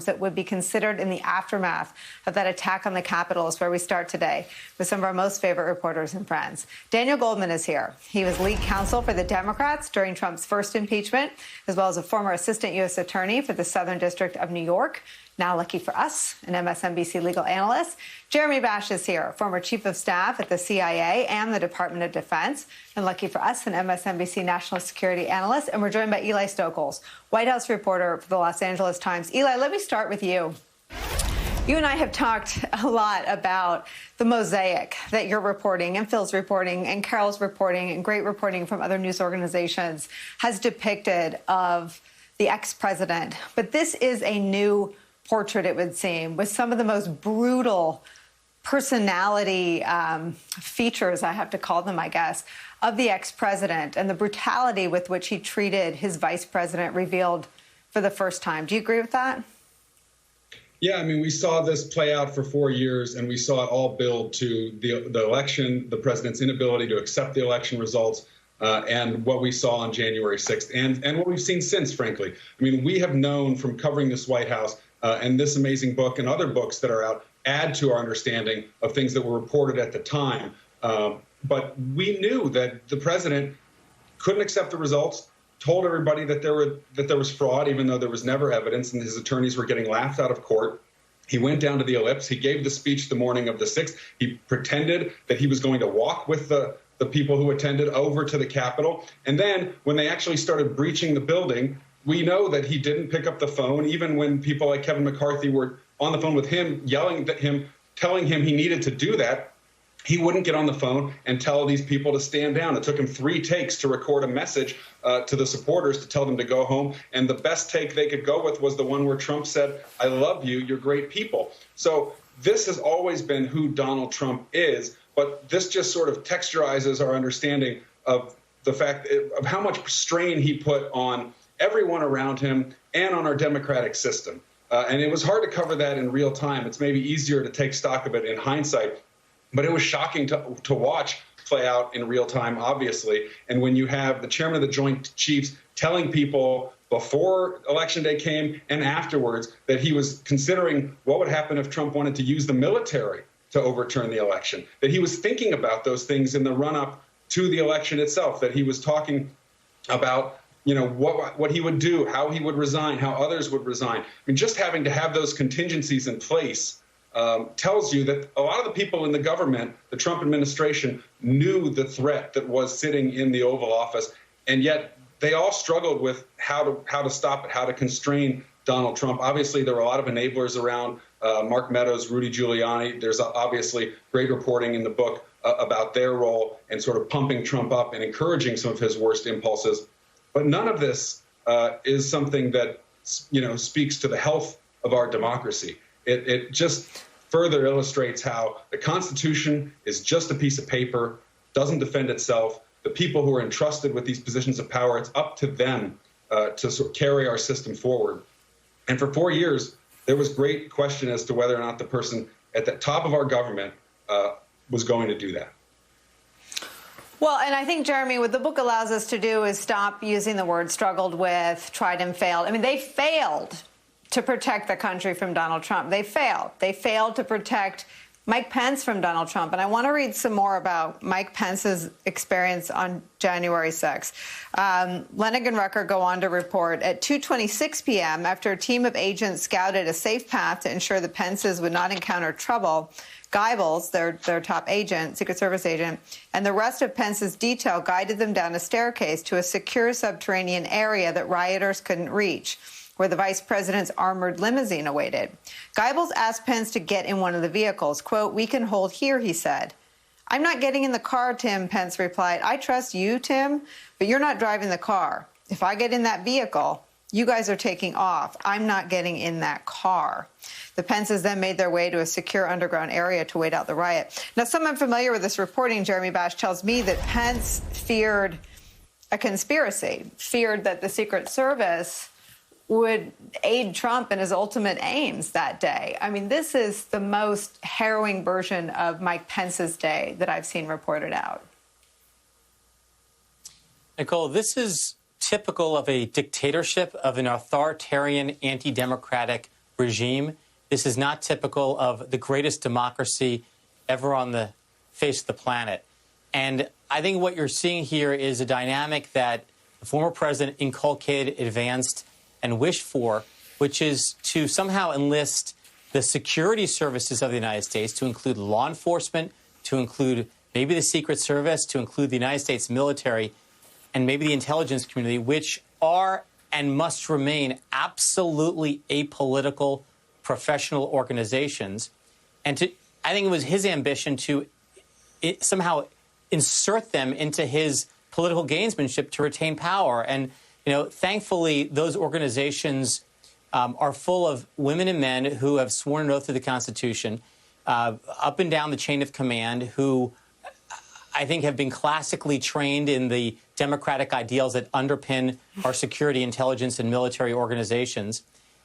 that would be considered in the aftermath of that attack on the Capitol is where we start today with some of our most favorite reporters and friends. Daniel Goldman is here. He was lead counsel for the Democrats during Trump's first impeachment, as well as a former assistant U.S. attorney for the Southern District of New York. Now, lucky for us, an MSNBC legal analyst. Jeremy Bash is here, former chief of staff at the CIA and the Department of Defense. And lucky for us, an MSNBC national security analyst. And we're joined by Eli Stokols, White House reporter for the Los Angeles Times. Eli, let me start with you. You and I have talked a lot about the mosaic that you're reporting and Phil's reporting and Carol's reporting and great reporting from other news organizations has depicted of the ex-president. But this is a new portrait, it would seem, with some of the most brutal personality features, I have to call them, I guess, of the ex-president and the brutality with which he treated his vice president revealed for the first time. Do you agree with that? Yeah, I mean, we saw this play out for 4 years, and we saw it all build to the election, the president's inability to accept the election results, and what we saw on January 6th, and what we've seen since, frankly. I mean, we have known from covering this White House and this amazing book and other books that are out add to our understanding of things that were reported at the time. But we knew that the president couldn't accept the results, told everybody that there was fraud, even though there was never evidence, and his attorneys were getting laughed out of court. He went down to the ellipse. He gave the speech the morning of the 6th. He pretended that he was going to walk with the people who attended over to the Capitol. And then when they actually started breaching the building, we know that he didn't pick up the phone, even when people like Kevin McCarthy were on the phone with him, yelling at him, telling him he needed to do that. He wouldn't get on the phone and tell these people to stand down. It took him 3 takes to record a message to the supporters to tell them to go home. And the best take they could go with was the one where Trump said, "I love you, you're great people." So this has always been who Donald Trump is. But this just sort of texturizes our understanding of the fact of how much strain he put on everyone around him and on our democratic system. And it was hard to cover that in real time. It's maybe easier to take stock of it in hindsight. But it was shocking to watch play out in real time, obviously. And when you have the chairman of the Joint Chiefs telling people before Election Day came and afterwards that he was considering what would happen if Trump wanted to use the military to overturn the election, that he was thinking about those things in the run-up to the election itself, that he was talking about, you know, what he would do, how he would resign, how others would resign. I mean, just having to have those contingencies in place tells you that a lot of the people in the government, the Trump administration, knew the threat that was sitting in the Oval Office, and yet they all struggled with how to stop it, how to constrain Donald Trump. Obviously, there were a lot of enablers around Mark Meadows, Rudy Giuliani. There's obviously great reporting in the book about their role in sort of pumping Trump up and encouraging some of his worst impulses. But none of this is something that, you know, speaks to the health of our democracy. It just further illustrates how the Constitution is just a piece of paper, doesn't defend itself. The people who are entrusted with these positions of power, it's up to them to sort of carry our system forward. And for 4 years, there was great question as to whether or not the person at the top of our government was going to do that. Well, and I think, Jeremy, what the book allows us to do is stop using the word struggled with, tried and failed. I mean, they failed to protect the country from Donald Trump. They failed. They failed to protect Mike Pence from Donald Trump. And I want to read some more about Mike Pence's experience on January 6th. Lennig and Rucker go on to report at 2:26 p.m. after a team of agents scouted a safe path to ensure the Pences would not encounter trouble, Geibels, their top agent, Secret Service agent, and the rest of Pence's detail guided them down a staircase to a secure subterranean area that rioters couldn't reach, where the vice president's armored limousine awaited. Geibels asked Pence to get in one of the vehicles. Quote, "We can hold here," he said. "I'm not getting in the car, Tim," Pence replied. "I trust you, Tim, but you're not driving the car. If I get in that vehicle, you guys are taking off. I'm not getting in that car." The Pences then made their way to a secure underground area to wait out the riot. Now, someone familiar with this reporting, Jeremy Bash, tells me that Pence feared a conspiracy, feared that the Secret Service would aid Trump in his ultimate aims that day. I mean, this is the most harrowing version of Mike Pence's day that I've seen reported out. Nicole, this is typical of a dictatorship, of an authoritarian, anti-democratic regime. This is not typical of the greatest democracy ever on the face of the planet. And I think what you're seeing here is a dynamic that the former president inculcated, advanced, and wished for, which is to somehow enlist the security services of the United States, to include law enforcement, to include maybe the Secret Service, to include the United States military, and maybe the intelligence community, which are and must remain absolutely apolitical professional organizations. And I think it was his ambition to somehow insert them into his political gamesmanship to retain power. And, thankfully, those organizations are full of women and men who have sworn an oath to the Constitution, up and down the chain of command, who I think have been classically trained in the democratic ideals that underpin our security, intelligence, and military organizations.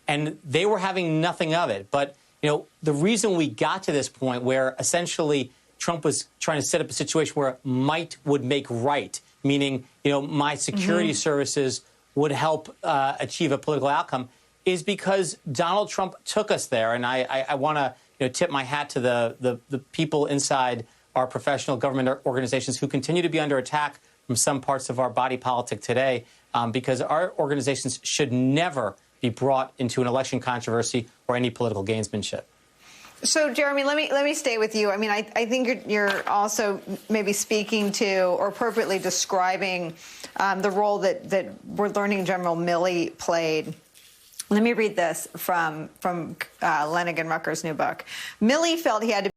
And they were having nothing of it. But, the reason we got to this point where essentially Trump was trying to set up a situation where might would make right, meaning, my security services would help achieve a political outcome, is because Donald Trump took us there. And I want to tip my hat to the people inside our professional government organizations who continue to be under attack from some parts of our body politic today, because our organizations should never be brought into an election controversy or any political gamesmanship. So, Jeremy, let me stay with you. I mean, I think you're also maybe speaking to or appropriately describing the role that we're learning General Milley played. Let me read this from Lenigan Rucker's new book. Milley felt he had to